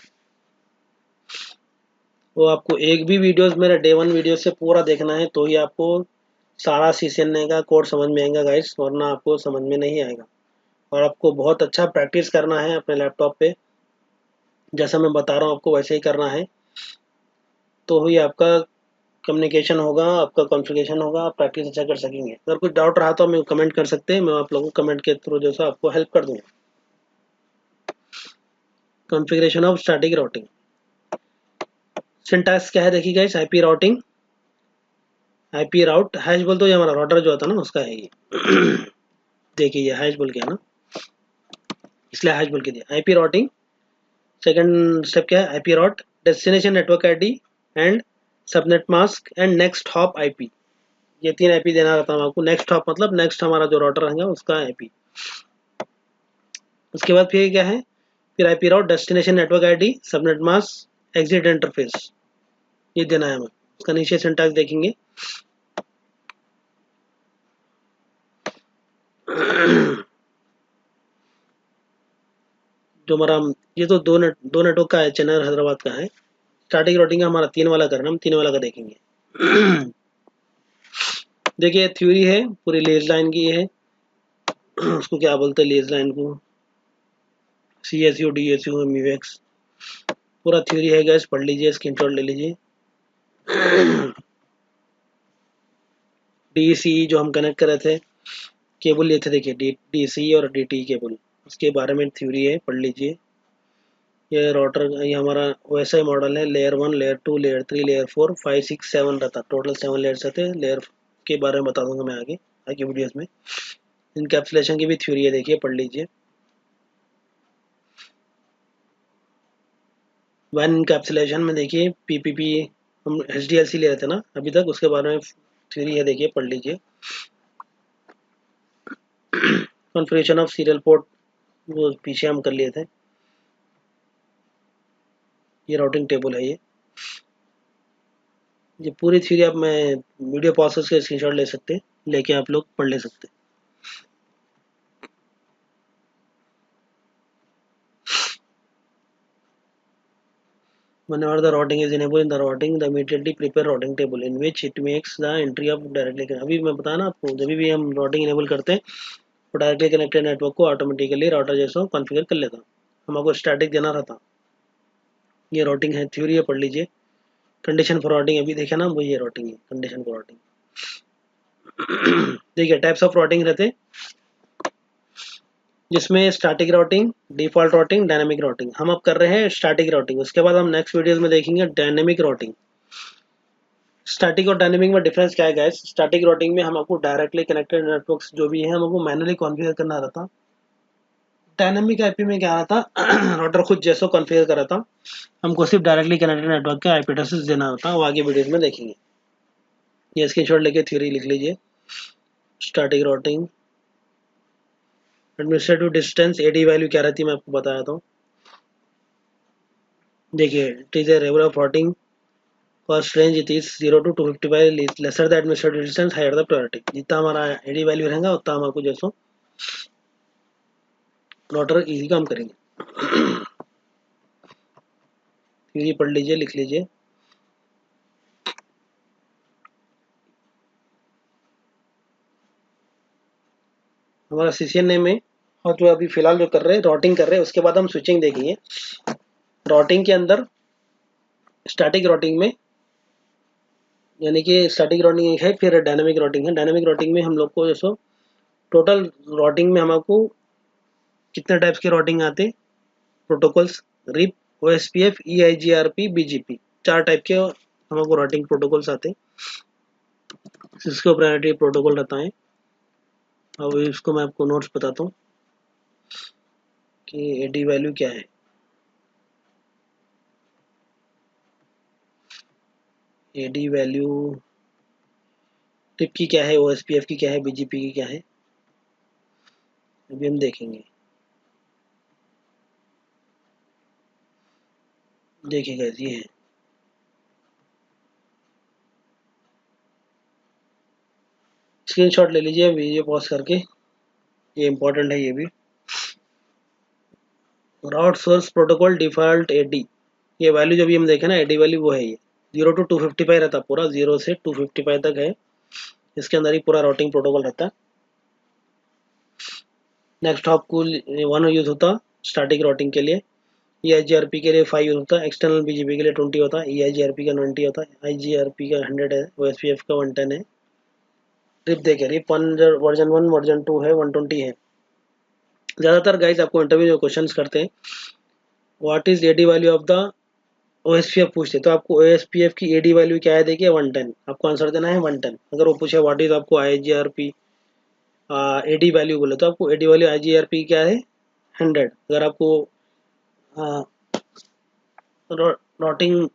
तो आपको एक भी वीडियोस मेरे डे 1 वीडियो से पूरा देखना है तो ही आपको सारा CCNA का कोड समझ में आएगा गाइस, वरना आपको समझ में नहीं आएगा। और आपको बहुत अच्छा प्रैक्टिस करना है अपने लैपटॉप पे, जैसा मैं बता रहा हूँ आपको वैसे ही करना है, तो ही आपका कम्युनिकेशन होगा, आपका कॉन्फ़िगरेशन होगा, आप प्रैक्टिस अच्छा कर सकेंगे। अगर कुछ डाउट रहा तो हमें कमेंट कर सकते हैं, मैं आप लोगों को कमेंट के थ्रू जो है आपको हेल्प कर दूँगा। Configuration of static routing syntax क्या है देखिए guys, IP routing, IP route hash बोल तो ये हमारा राउटर जो होता है ना उसका है ये। देखिए ये हैश बोल के है ना, इसलिए हैश बोल के दिया आईपी राउटिंग। सेकंड स्टेप क्या है, IP route destination network ID and subnet mask and next hop IP. ये 3 आईपी देना रहता है आपको। नेक्स्ट हॉप मतलब नेक्स्ट हमारा जो राउटर रहेगा उसका आईपी। उसके बाद फिर क्या है, फिर IP route, destination network ID, subnet mask, exit interface, ये देना है हमें। उसका नीचे सिंटैक्स देखेंगे। जो हमारा, ये तो दो नेटवर्क का है, चेन्नई हैदराबाद का है। स्टार्टिंग राउटिंग हमारा 3 वाला करना, हम 3 वाला का देखेंगे। देखिए थ्योरी है पूरी लेज लाइन की है। उसको क्या बोलते हैं लेज लाइन को, C S U, D S U, M U X, पूरा थ्योरी है गैस, पढ़ लीजिए, स्क्रीनशॉट ले लीजिए। डी सी जो हम कनेक्ट कर रहे थे केबल, ये थे देखिए डी सी और डी टी केबल, उसके बारे में थ्योरी है, पढ़ लीजिए। ये राउटर, ये हमारा वैसा ही मॉडल है, लेयर 1, लेयर 2, लेयर 3, लेयर 4, 5, 6, 7 रहता, टोटल 7 लेयर्स रहते। लेयर के बारे में बता दूंगा मैं आगे आगे वीडियोस में। इनकैप्सुलेशन की भी थ्योरी है, देखिए पढ़ लीजिए। वन इनकैप्सुलेशन में देखिए पीपीपी, हम एचडीएलसी ले रहे थे ना अभी तक, उसके बारे में थ्योरी है, देखिए पढ़ लीजिए। कॉन्फ़िगरेशन ऑफ सीरियल पोर्ट, वो पीछे हम कर लिए थे। ये राउटिंग टेबल है, ये पूरी थ्योरी आप, मैं वीडियो पॉज करके स्क्रीनशॉट ले सकते, लेके आप लोग पढ़ ले सकते। Whenever the routing is enabled in the routing, the immediately prepare routing table in which it makes the entry of directly connect। अभी मैं बताया ना आपको, जब भी हम routing enable करते हैं तो डायरेक्टली कनेक्टेड नेटवर्क को ऑटोमेटिकली राउटर जैसा कॉन्फ़िगर कर लेता। हमको स्टैटिक देना रहता। ये राउटिंग है, थ्योरी है, पढ़ लीजिए। कंडीशन फॉर राउटिंग अभी देखा ना, वो ये राउटिंग है, कंडीशन फॉर राउटिंग। देखिए टाइप्स ऑफ राउटिंग रहते, जिसमें static routing, default routing, dynamic routing. हम अब कर रहे हैं स्टैटिक राउटिंग, उसके बाद हम नेक्स्ट वीडियोस में देखेंगे डायनेमिक राउटिंग। स्टैटिक और डायनेमिक में डिफरेंस क्या है गाइस? स्टैटिक राउटिंग में हमको डायरेक्टली कनेक्टेड नेटवर्क्स जो भी है हमको मैनुअली कॉन्फ़िगर करना रहता। डायनेमिक आईपी में क्या रहता, राउटर खुद जैसा कॉन्फ़िगर कर रहा था, हमको सिर्फ डायरेक्टली कनेक्टेड नेटवर्क के आईपी एड्रेसेस देना होता। वो आगे वीडियोस में देखेंगे। ये स्क्रीनशॉट लेके थ्योरी लिख लीजिए। Static routing, administrative distance, AD value क्या रहती है मैं आपको बताया था। देखिए it is a regular routing first range, it is 0 to 255, lesser the administrative distance higher the priority. जितना हमारा एडी वैल्यू रहेगा उतना हमको जैसो राउटर इजी काम करेंगे। ये पढ़ लीजिए, लिख लीजिए। हमारा सीसीएन नेम में, और जो अभी फिलहाल जो कर रहे हैं राउटिंग कर रहे हैं, उसके बाद हम स्विचिंग देखेंगे। राउटिंग के अंदर स्टैटिक राउटिंग में, यानी कि स्टैटिक राउटिंग है, फिर डायनामिक राउटिंग है। डायनामिक राउटिंग में हम लोग को जैसो टोटल राउटिंग में हमको कितने टाइप्स के राउटिंग आते, protocols, RIP, OSPF, EIGRP, BGP, 4 type के हमको राउटिंग प्रोटोकॉल्स आते। सिस्को प्रायोरिटी प्रोटोकॉल रहता है। अब इसको मैं आपको नोट्स बताता हूँ कि एडी वैल्यू क्या है। एडी वैल्यू टिप की क्या है, ओएसपीएफ की क्या है, बीजीपी की क्या है, अभी हम देखेंगे। देखिएगा ये है, स्क्रीनशॉट ले लीजिए वीडियो पॉज करके, ये इंपॉर्टेंट है ये भी। राउट सोर्स प्रोटोकॉल डिफॉल्ट एडी, ये वैल्यू जो भी हम देखे ना, एडी वैल्यू वो है ये। 0 to 255 रहता, पूरा 0 से 255 तक है, इसके अंदर ही पूरा राउटिंग प्रोटोकॉल रहता है। नेक्स्ट आपको 1 यूज होता स्टैटिक राउटिंग के लिए, ईआईजीआरपी के लिए 5 यूज होता है, एक्सटर्नल बीजीपी के लिए 20 होता है, ईआईजीआरपी का 90 होता है, आईजीआरपी का 100 है, ओएसपीएफ का 110 है। रिप देखे, रिप वर्जन 1 वर्जन 2 है, 120 है। ज़्यादातर गाइस आपको इंटरव्यू में क्वेश्चन करते हैं what is AD value of the OSPF पूछते, तो आपको ओएसपीएफ की एडी वैल्यू क्या है देखिए 110, आपको आंसर देना है 110। अगर वो पूछे व्हाट इज आपको आईजीआरपी एडी वैल्यू बोले, तो आपको एडी वैल्यू आईजीआरपी क्या है 100। अगर आपको राउटिंग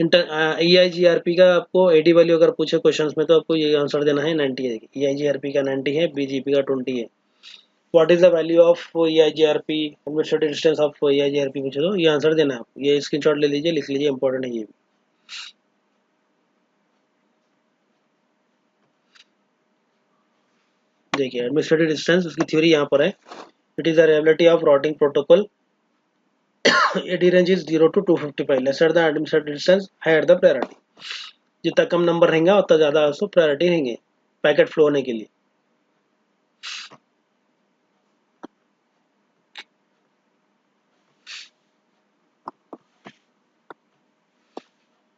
ईआईजीआरपी का आपको एडी वैल्यू अगर पूछे क्वेश्चंस में, तो आपको ये आंसर देना है 90 है। ईआईजीआरपी का 90 है, बीजीपी का 20 है। What is the value of EIGRP, administrative distance of EIGRP पूछे तो ये आंसर देना है आपको। ये स्क्रीनशॉट ले लीजिए, लिख लीजिए, इंपॉर्टेंट है ये भी। देखिए एडमिनिस्ट्रेटिव डिस्टेंस, उसकी थ्योरी यहाँ पर है। It is the reliability of routing protocol, AD range is 0 to 255, lesser the administrative distance, higher the priority। जितना कम नंबर रहेंगे उतना ज़्यादा उसको प्रायोरिटी रहेंगे पैकेट फ्लो होने के लिए।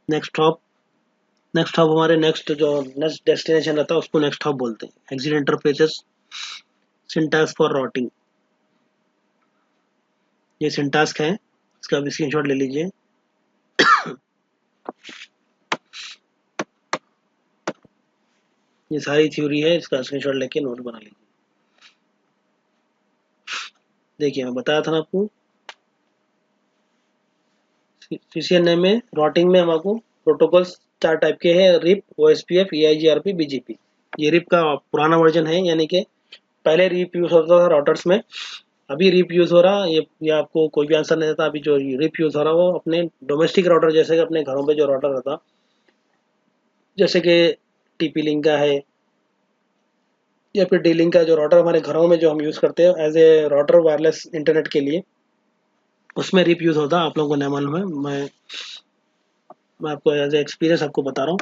नेक्स्ट हॉप हमारे नेक्स्ट डेस्टिनेशन रहता है उसको नेक्स्ट हॉप बोलते हैं। Exit interfaces, syntax for routing, ये सिंटैक्स है, इसका भी स्क्रीनशॉट ले लीजिए। ये सारी थ्योरी है, इसका स्क्रीनशॉट लेके नोट बना लीजिए। देखिए मैं बताया था ना आपको, CCNA में राउटिंग में हमको प्रोटोकॉल्स 4 टाइप के हैं, रिप, OSPF, EIGRP, BGP। ये रिप का पुराना वर्जन है, यानी कि पहले रिप यूज होता था राउटर्स में, अभी रिप यूज हो रहा। ये आपको कोई भी आंसर नहीं देता। अभी जो रिप यूज हो रहा वो अपने डोमेस्टिक राउटर, जैसे कि अपने घरों पे जो राउटर रहता, जैसे कि TP लिंक का है या फिर D लिंक का जो राउटर हमारे घरों में जो हम यूज करते हैं as a router wireless internet के लिए, उसमें रिप यूज होता। आप लोगों को नहीं मालूम है, मैं आपको एज ए एक्सपीरियंस आपको बता रहा हूँ।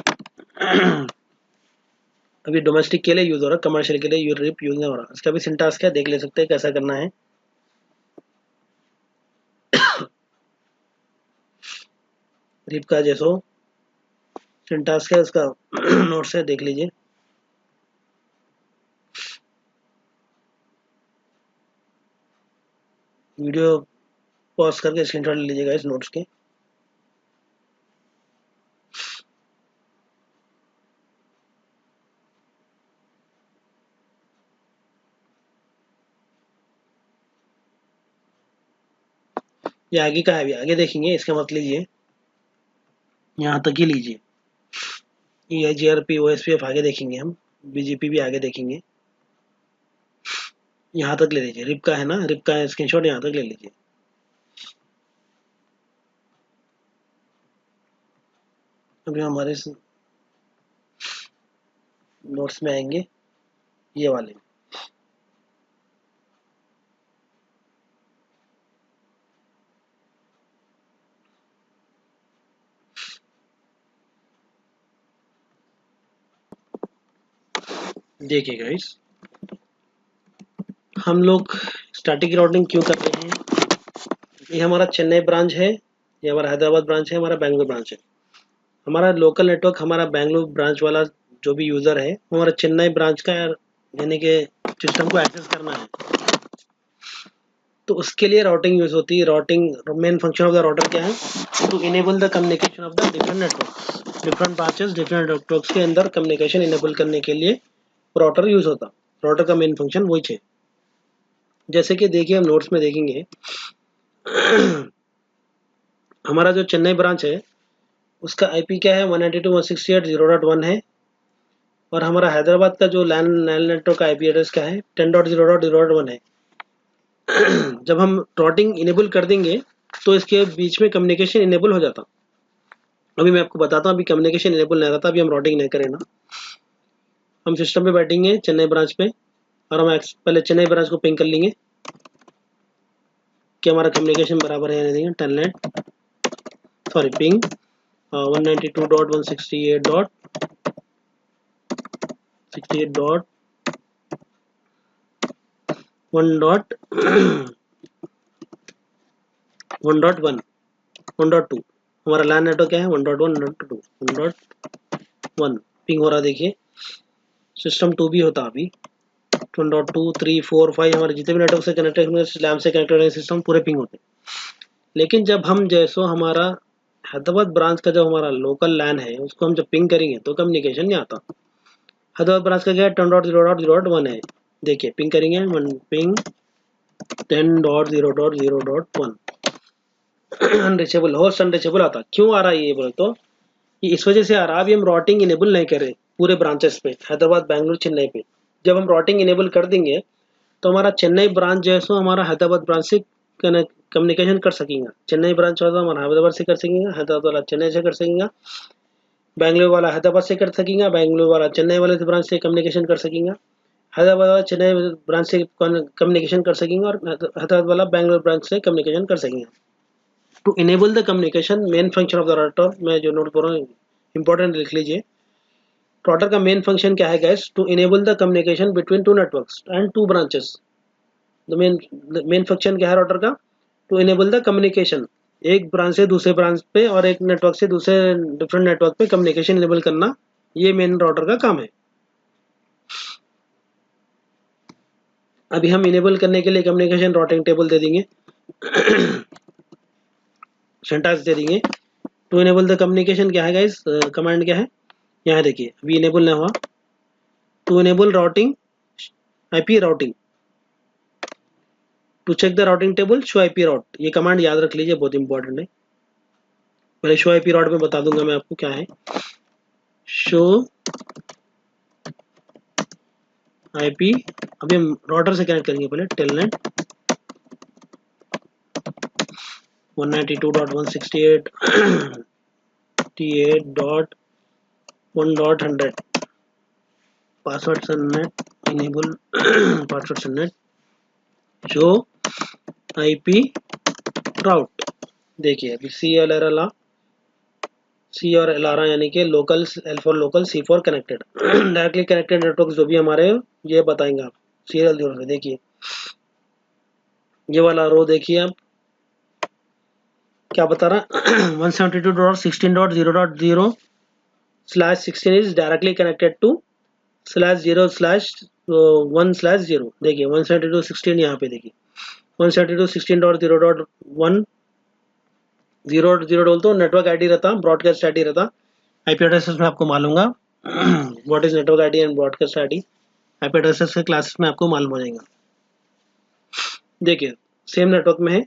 अभी डोमेस्टिक के लिए यूज हो रहा है, कमर्शियल के लिए रिप यूज नहीं हो रहा। इसका भी सिंटैक्स क्या देख ले सकते हैं कैसा करना है। रिप का जैसो सिंटैक्स क्या उसका नोट से देख लीजिए। वीडियो पॉज करके स्क्रीनशॉट ले लीजिएगा इस नोट्स के। ये आगे का है, अभी आगे देखेंगे, इसका मत लीजिए, यहाँ तक ही लीजिए। EIGRP, OSPF आगे देखेंगे हम, BGP भी आगे देखेंगे। यहाँ तक ले लीजिए, रिप का है ना, रिप का स्क्रीनशॉट यहाँ तक ले लीजिए। अभी हमारे नोट्स में आएंगे ये वाले। देखिए गाइस, हम लोग स्टैटिक राउटिंग क्यों कर रहे हैं। ये हमारा चेन्नई ब्रांच है, ये हमारा हैदराबाद ब्रांच है, हमारा बेंगलुरु ब्रांच है। हमारा लोकल नेटवर्क, हमारा बेंगलुरु ब्रांच वाला जो भी यूज़र है वो हमारा चेन्नई ब्रांच का यानी कि सिस्टम को एक्सेस करना है, तो उसके लिए राउटिंग यूज होती है। Routing main function of the router क्या है, to enable the communication of the different network, different branches, different networks के अंदर कम्युनिकेशन इनेबल करने के लिए राउटर यूज होता। राउटर का मेन फंक्शन वही है। जैसे कि देखिए हम नोट्स में देखेंगे, हमारा जो चेन्नई ब्रांच है उसका IP क्या है, 192.168.0.1 है। और हमारा हैदराबाद का जो लैन नेटवर्क का IP एड्रेस क्या है, 10.0.0.1 है। जब हम राउटिंग इनेबल कर देंगे तो इसके बीच में कम्युनिकेशन इनेबल हो जाता। अभी मैं आपको बताता हूँ, अभी कम्युनिकेशन इनेबल नहीं रहता, अभी हम राउटिंग नहीं करें ना। हम सिस्टम पे बैठेंगे चेन्नई ब्रांच पे, और हम पहले चेन्नई ब्रांच को पिंग कर लेंगे कि हमारा कम्युनिकेशन बराबर है नहीं। टेलनेट सॉरी पिंग 192.168.1.1.1.2 हमारा लैन नेटवर्क क्या है, 1.1 1.1 पिंग हो रहा। देखिए सिस्टम 2 भी होता अभी 1.2 3 4 5 हमारे जितने भी नेटवर्क से कनेक्टेड होंगे, लैम से कनेक्टेड सिस्टम पूरे पिंग होते हैं। लेकिन जब हम जैसो हमारा हैदराबाद ब्रांच का जो हमारा लोकल लैन है उसको हम जब पिंग करेंगे तो कम्युनिकेशन नहीं आता। हैदराबाद ब्रांच का क्या है, 10.0.0.1 है। देखिए पिंग करेंगे, पिंग 10.0.0.1 अनरीचेबल, होस्ट अनरीचेबल आता। क्यों आ रहा है ये बोले तो, ये इस वजह से आ रहा है, अभी हम राउटिंग इनेबल नहीं कर रहे पूरे ब्रांचेस पे, हैदराबाद, बेंगलुरु, चेन्नई पे। जब हम राउटिंग इनेबल कर देंगे तो हमारा चेन्नई ब्रांच जो है सो हमारा हैदराबाद ब्रांच से कम्युनिकेशन कर सकेंगे। चेन्नई ब्रांच वाला हमारा हैदराबाद से कर सकेंगे, हैदराबाद वाला चेन्नई से कर सकेंगे, बेंगलुरु वाला हैदराबाद से कर सकेंगे, बेंगलुरु वाला चेन्नई वाले ब्रांच से कम्युनिकेशन कर सकेंगे, हैदराबाद वाला चेन्नई ब्रांच से कम्युनिकेशन कर सकेंगे और हैदराबाद वाला बेंगलुरु ब्रांच से कम्युनिकेशन कर सकेंगे। To enable the communication main function of the router, मैं जो नोट कर रहा हूँ इंपॉर्टेंट लिख लीजिए। राउटर का मेन फंक्शन क्या है guys? To enable the communication between two networks and two branches. The main function क्या है राउटर का? टू इनेबल द कम्युनिकेशन, एक ब्रांच से दूसरे ब्रांच पे और एक नेटवर्क से दूसरे डिफरेंट नेटवर्क पे कम्युनिकेशन इनेबल करना, ये मेन राउटर का काम है। अभी हम इनेबल करने के लिए कम्युनिकेशन राउटिंग टेबल दे देंगे, सिंटैक्स दे देंगे। टू इनेबल द कम्युनिकेशन क्या है गाइस? कमांड क्या है यहाँ देखिए, अभी इनेबल ना हुआ। To enable routing, IP routing, to check the routing table show IP route, ये कमांड याद रख लीजिए, बहुत इंपॉर्टेंट है। पहले शो आईपी राउट में बता दूंगा मैं आपको क्या है। शो आईपी, अभी हम राउटर से कनेक्ट करेंगे पहले, telnet 192.168.1.100 password subnet enable password subnet show IP route. देखिए अभी सी और एल आर यानी कि local L for local, C for connected, directly connected network जो भी हमारे ये बताएंगे आप सीरियल जोड़ से। देखिए ये वाला रो देखिए आप क्या बता रहा 172.16.0.0/16 इज डायरेक्टली कनेक्टेड टू /0/1/0। देखिए 172.16 यहाँ पे देखिए 172.16.0.1/0 बोलते हो नेटवर्क आईडी रहता, ब्रॉडकास्ट आईडी रहता। आईपी एड्रेसेस में आपको मालूम होगा what is network ID and broadcast ID, IP addresses के क्लासेस में आपको मालूम हो जाएगा। देखिए सेम नेटवर्क में है,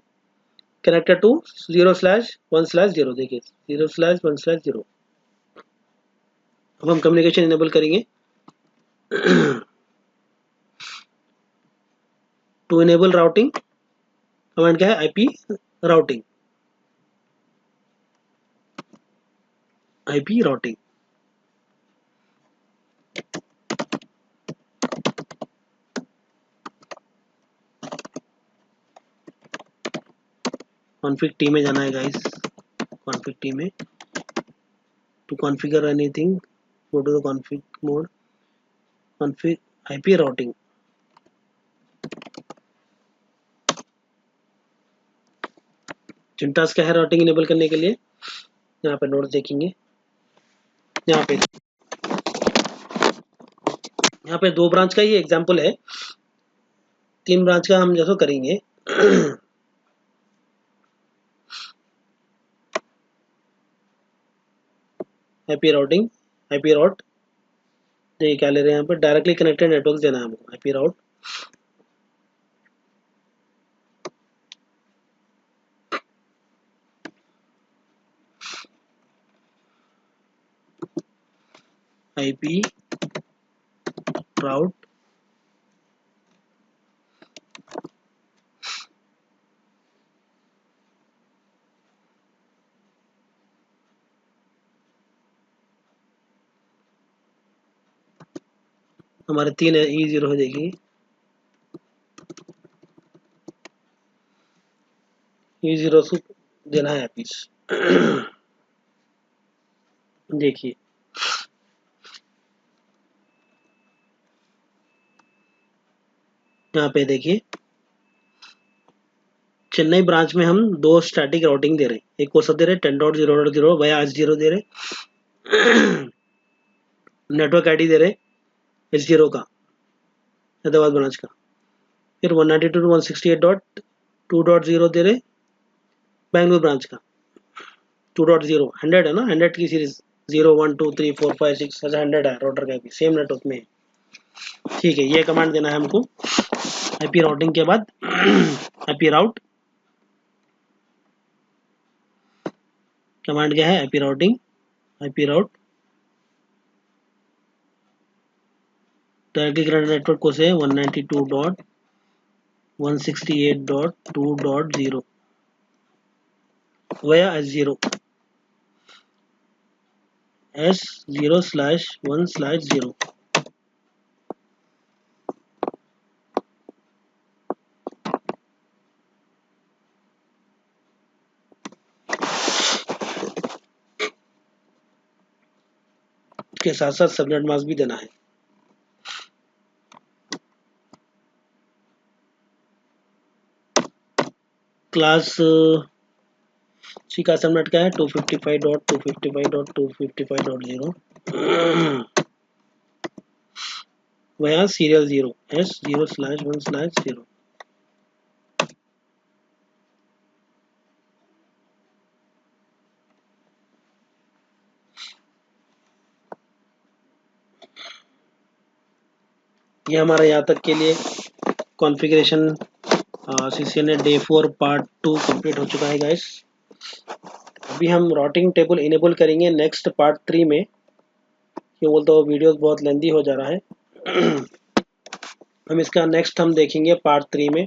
कनेक्टेड टू 0/1/0। देखिए 0/1/0। अब हम कम्युनिकेशन इनेबल करेंगे। टू इनेबल राउटिंग कमांड क्या है? IP routing, IP routing. Config T में जाना है गाइस, कॉन्फ़िग टी में to configure anything go to the config mode, config IP routing. Syntax क्या है राउटिंग इनेबल करने के लिए? यहाँ पे नोट्स देखेंगे, यहाँ पे दो ब्रांच का ही एग्जांपल है, तीन ब्रांच का हम जैसा करेंगे। आईपी राउटिंग, आईपी राउट, देखिए क्या ले रहे हैं यहाँ पे, डायरेक्टली कनेक्टेड नेटवर्क देना है हमको, आईपी राउट। आईपी राउट हमारे तीन है, E0 है, देखिए E0 से देना है पीस। देखिए यहाँ पे देखिए चेन्नई ब्रांच में हम दो स्टैटिक राउटिंग दे रहे हैं, एक कौन सा दे रहे हैं 10.0.0 वाया H0 दे रहे, नेटवर्क आईडी दे रहे H0 का, हैदराबाद ब्रांच का। फिर 192.168.2.0 दे रहे बेंगलुरु ब्रांच का 2.0, 100 है ना, 100 की सीरीज 0 1 2 3 4 5 6 ऐसा 100 है राउटर का भी सेम नेटवर्क में। ठीक है, ये कमांड देना है हमको आईपी राउटिंग के बाद। आईपी राउट कमांड क्या है? IP routing, IP route directly connected network को से 192.168.2.0 168.2.0 via S0 S0/1/0 के साथ साथ सबनेट मास्क भी देना है। क्लास सी का सबनेट क्या है 255.255.255.0 वया सीरियल 0 S0/1/0 ये हमारा यहाँ तक के लिए कॉन्फ़िगरेशन CCNA ने डे 4 पार्ट 2 कंप्लीट हो चुका है गाइस। अभी हम राउटिंग टेबल इनेबल करेंगे नेक्स्ट पार्ट 3 में, क्यों बोलते हो वीडियोस बहुत लेंदी हो जा रहा है। हम इसका नेक्स्ट हम देखेंगे पार्ट 3 में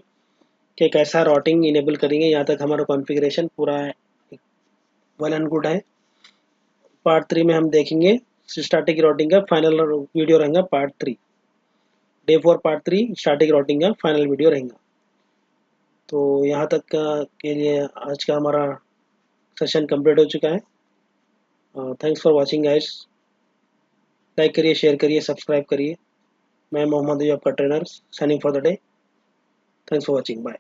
कि कैसा राउटिंग इनेबल करेंगे। यहाँ तक हमारा कॉन्फ़िगरेशन पूरा वेल एंड गुड है। पार्ट 3 में हम देखेंगे स्टैटिक राउटिंग का फाइनल वीडियो रहेगा part 3। Day 4 part 3 static routing का फाइनल वीडियो रहेगा। तो यहाँ तक का के लिए आज का हमारा सेशन कंप्लीट हो चुका है। Thanks for watching guys. Like करिए, शेयर करिए, सब्सक्राइब करिए। मैं मोहम्मद अयूब आपका trainer, signing for the day. Thanks for watching, bye.